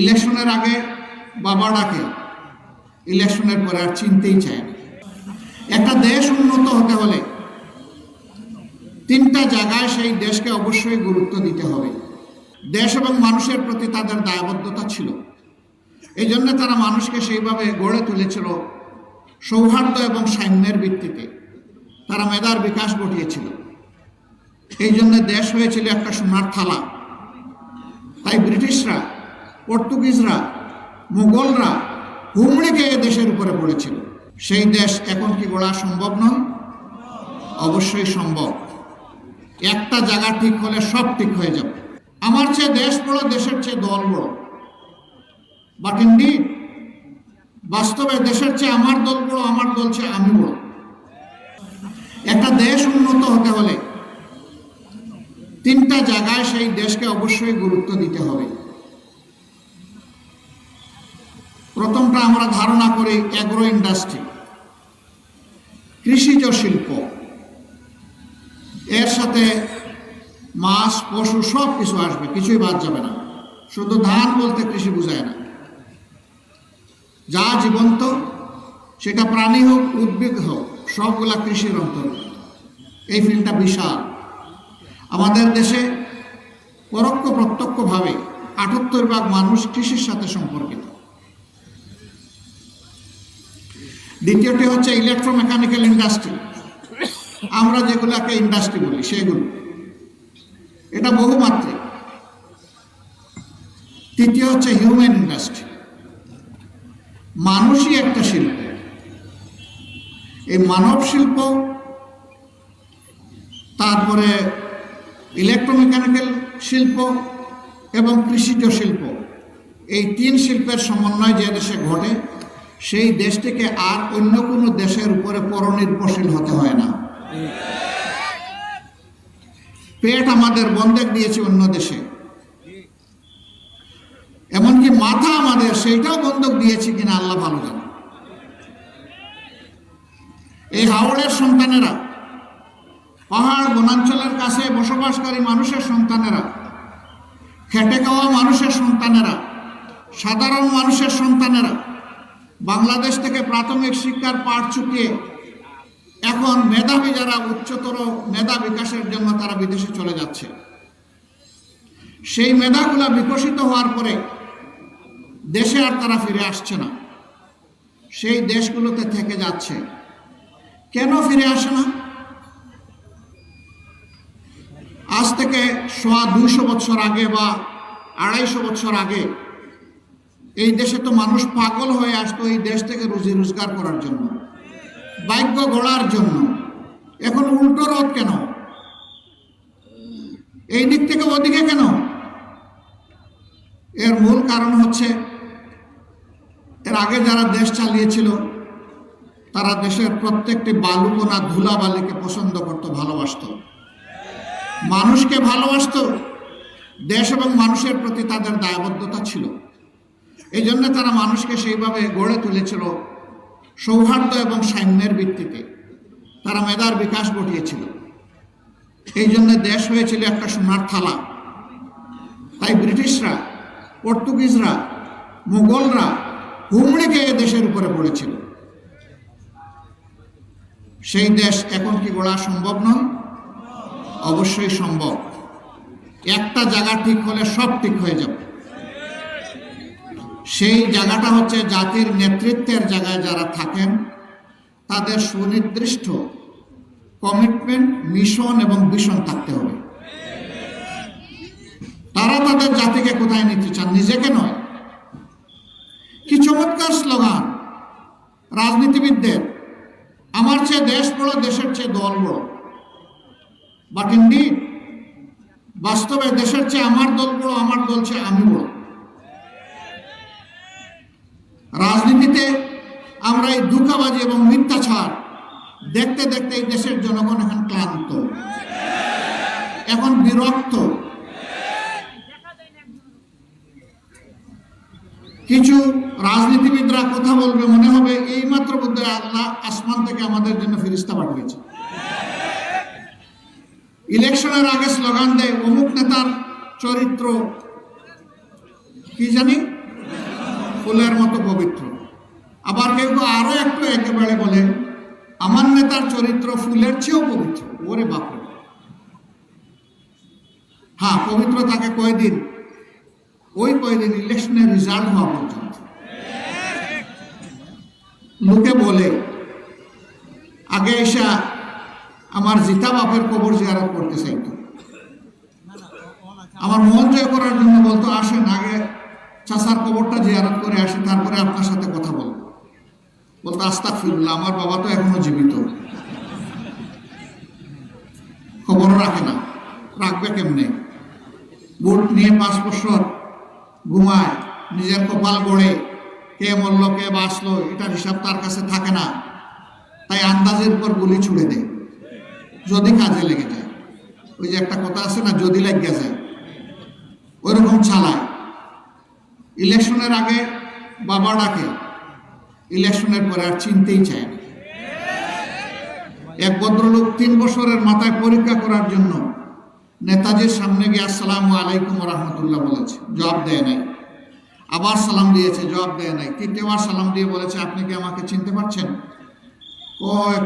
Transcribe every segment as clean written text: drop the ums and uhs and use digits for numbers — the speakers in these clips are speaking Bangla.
ইলেকশনের আগে বাবা ডাকে, ইলেকশনের পরে আর চিনতেই চায় না। একটা দেশ উন্নত হতে হলে তিনটা জায়গায় সেই দেশকে অবশ্যই গুরুত্ব দিতে হবে। দেশ এবং মানুষের প্রতি তাদের দায়বদ্ধতা ছিল, এই জন্য তারা মানুষকে সেইভাবে গড়ে তুলেছিল সৌহার্দ্য এবং সাম্যের ভিত্তিতে। তারা মেধার বিকাশ ঘটিয়েছিল, এই জন্য দেশ হয়েছিল একটা সোনার থালা। তাই ব্রিটিশরা, পর্তুগিজরা, মুঘলরা হুমড়ি খেয়ে দেশের উপরে পড়েছিল। সেই দেশ এখন কি গড়া সম্ভব নয়? অবশ্যই সম্ভব। একটা জায়গা ঠিক হলে সব ঠিক হয়ে যাবে। আমার চেয়ে দেশ বড়, দেশের চেয়ে দল বড়, বাট ইনডিড বাস্তবে দেশের চেয়ে আমার দল বড়, আমার দল চেয়ে আমি বড়। একটা দেশ উন্নত হতে হলে তিনটা জায়গায় সেই দেশকে অবশ্যই গুরুত্ব দিতে হবে। প্রথমটা আমরা ধারণা করি অ্যাগ্রো ইন্ডাস্ট্রি, কৃষিজ শিল্প। এর সাথে মাছ, পশু সব কিছু আসবে, কিছুই বাদ যাবে না। শুধু ধান বলতে কৃষি বোঝায় না, যা জীবন্ত, সেটা প্রাণী হোক, উদ্ভিদ হোক, সবগুলা কৃষির অন্তর্গত। এই ফিল্ডটা বিশাল। আমাদের দেশে পরোক্ষ প্রত্যক্ষভাবে ৭৮% মানুষ কৃষির সাথে সম্পর্কিত। দ্বিতীয়টি হচ্ছে ইলেকট্রোমেকানিক্যাল ইন্ডাস্ট্রি, আমরা যেগুলোকে ইন্ডাস্ট্রি বলি সেগুলো, এটা বহুমাত্রিক। তৃতীয় হচ্ছে হিউম্যান ইন্ডাস্ট্রি, মানুষই একটা শিল্প। এই মানব শিল্প, তারপরে ইলেকট্রোমেকানিক্যাল শিল্প এবং কৃষিজ শিল্প, এই তিন শিল্পের সমন্বয় যে দেশে ঘটে, সেই দেশটিকে আর অন্য কোনো দেশের উপরে পরনির্ভরশীল হতে হয় না। পেট আমাদের বন্ধক দিয়েছে অন্য দেশে, এমনকি মাথা আমাদের সেইটাও বন্ধক দিয়েছে কিনা আল্লাহ ভালো জানে। এই হাওড়ের সন্তানেরা, পাহাড় বনাঞ্চলের কাছে বসবাসকারী মানুষের সন্তানেরা, খেটে খাওয়া মানুষের সন্তানেরা, সাধারণ মানুষের সন্তানেরা বাংলাদেশ থেকে প্রাথমিক শিক্ষার পাঠ চুকিয়ে এখন মেধাবী যারা, উচ্চতর মেধা বিকাশের জন্য তারা বিদেশে চলে যাচ্ছে। সেই মেধাগুলা বিকশিত হওয়ার পরে দেশে আর তারা ফিরে আসছে না, সেই দেশগুলোতে থেকে যাচ্ছে। কেন ফিরে আসে না? আজ থেকে 200 বছর আগে বা 250 বছর আগে এই দেশে তো মানুষ পাগল হয়ে আসতো এই দেশ থেকে রুজি রোজগার করার জন্য, ভাগ্য গড়ার জন্য। এখন উল্টো রথ কেন? এই দিক থেকে ওদিকে কেন? এর মূল কারণ হচ্ছে, এর আগে যারা দেশ চালিয়েছিল তারা দেশের প্রত্যেকটি বালুকণা, ধুলাবালিকে পছন্দ করত, ভালোবাসত, মানুষকে ভালোবাসত। দেশ এবং মানুষের প্রতি তাদের দায়বদ্ধতা ছিল, এই জন্য তারা মানুষকে সেইভাবে গড়ে তুলেছিল সৌহার্দ্য এবং সাম্যের ভিত্তিতে। তারা মেধার বিকাশ ঘটিয়েছিল, এই জন্য দেশ হয়েছিল একটা সোনার থালা। তাই ব্রিটিশরা, পর্তুগিজরা, মুঘলরা হুমড়ি খেয়ে দেশের উপরে পড়েছিল। সেই দেশ এখন কি গড়া সম্ভব নয়? অবশ্যই সম্ভব। একটা জায়গা ঠিক হলে সব ঠিক হয়ে যাবে। সেই জায়গাটা হচ্ছে জাতির নেতৃত্বের জায়গায় যারা থাকেন তাদের সুনির্দিষ্ট কমিটমেন্ট, মিশন এবং ভিশন থাকতে হবে। তারা তাদের জাতিকে কোথায় নিতে চান? নিজেকে নয়। কি চমৎকার স্লোগান রাজনীতিবিদদের, আমার চেয়ে দেশ বড়, দেশের চেয়ে দল বড়, বাট ইনডিড বাস্তবে দেশের চেয়ে আমার দল বড়, আমার দল চেয়ে আমি বড়। রাজনীতিতে আমরা এই ধোঁকাবাজি এবং মিথ্যাচার দেখতে দেখতে এই দেশের জনগণ এখন ক্লান্ত, এখন বিরক্ত। কিছু রাজনীতিবিদরা কথা বলবে, মনে হবে এইমাত্র বোধহয় আল্লাহ আসমান থেকে আমাদের জন্য ফেরেশতা পাঠিয়েছে। ইলেকশনের আগে স্লোগান দেয় অমুক নেতার চরিত্র কি জানি ফুলের মতো পবিত্র। আবার কেউ কেউ আরো একটু একেবারে বলে আমার নেতার চরিত্র ফুলের চেয়েও পবিত্র। ওরে বাপরে! হ্যাঁ, পবিত্র থাকে কয়দিন? ওই কয়দিন ইলেকশনের রেজাল্ট হওয়া পর্যন্ত। লোকে বলে আগে এসা আমার জিতা বাপের কবর জিয়ারত করতে চাইতো, আমার মন জয় করার জন্য বলতো আসেন আগে চাচার কবরটা জিয়ারত করে আসি, তারপরে আপনার সাথে কথা বলবো। বলতো আস্তাগফিরুল্লাহ, আমার বাবা তো এখনো জীবিত, খবর রাখে না, রাখবে কেমনে? বুট নিয়ে 5 বছর ঘুমায়, নিজের কপাল গড়ে, কে মরল কে বাঁচলো এটার হিসাব তার কাছে থাকে না, তাই আন্দাজের উপর গুলি ছুড়ে দেয় যদি কাজে লেগে যায়। ওই যে একটা কথা আছে না, যদি লেগে যায়, ওই রকম চালায়। ইলেকশনের আগে বাবা ডাকে, ইলেকশনের পরে আর চিনতেই চায় না। এক ভদ্রলোক 3 বছরের মাথায় পরীক্ষা করার জন্য নেতাজির সামনে গিয়ে আসসালামু আলাইকুম রহমতুল্লাহ বলেছে, জবাব দেয় নাই। আবার সালাম দিয়েছে, জবাব দেয় নাই। তৃতীয়বার সালাম দিয়ে বলেছে আপনি কি আমাকে চিনতে পারছেন?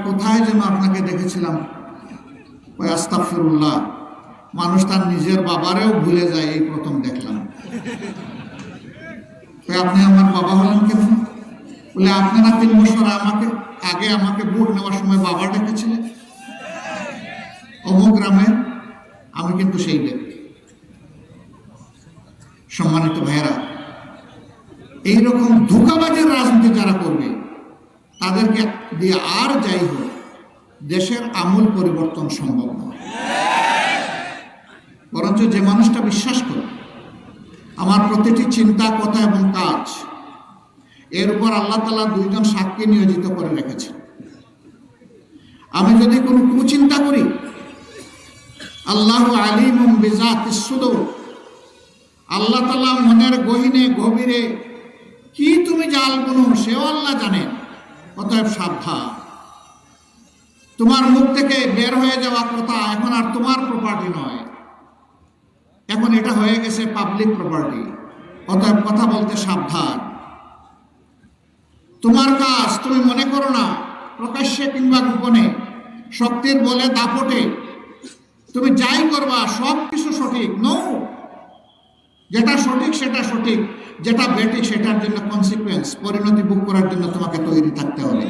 কোথায় যেন আপনাকে দেখেছিলাম। আস্তাগফিরুল্লাহ, মানুষ তার নিজের বাবারেও ভুলে যায়, এই প্রথম দেখলাম। আপনি আমার বাবা হলেন কেন? বলে আপনারা 3 বছর আগে আমাকে ভোট নেওয়ার সময় বাবা ডেকেছিলেন অমুক গ্রামে, আমি কিন্তু সেই ব্যক্তি। সম্মানিত ভাইয়েরা, এইরকম ধোঁকাবাজের রাজনীতি যারা করবে তাদেরকে দিয়ে আর যাই হোক দেশের আমূল পরিবর্তন সম্ভব নয়। বরঞ্চ যে মানুষটা বিশ্বাস করে আমার প্রতিটি চিন্তা, কথা এবং কাজ এর উপর আল্লাহ তাআলা 2 জন সাক্ষী নিয়োজিত করে রেখেছেন। আমি যদি কোনো কুচিন্তা করি, আল্লাহু আলিমুম বিজাতিস সুদূর, আল্লাহ তাআলা মনের গহীনে গভীরে কি তুমি জাল বুনো সেও আল্লাহ জানেন। অতএব সাবধান, তোমার মুখ থেকে বের হয়ে যাওয়া কথা এখন আর তোমার প্রপার্টি নয়, এখন এটা হয়ে গেছে পাবলিক প্রপার্টি। অতএব কথা বলতে সাবধান। তোমার কাজ তুমি মনে করো না প্রকাশ্যে কিংবা গোপনে, শক্তির বলে দাপটে তুমি যাই করবা সব কিছু সঠিক। নো, যেটা সঠিক সেটা সঠিক, যেটা বেঠিক সেটার জন্য কনসিকুয়েন্স, পরিণতি ভোগ করার জন্য তোমাকে তৈরি থাকতে হবে।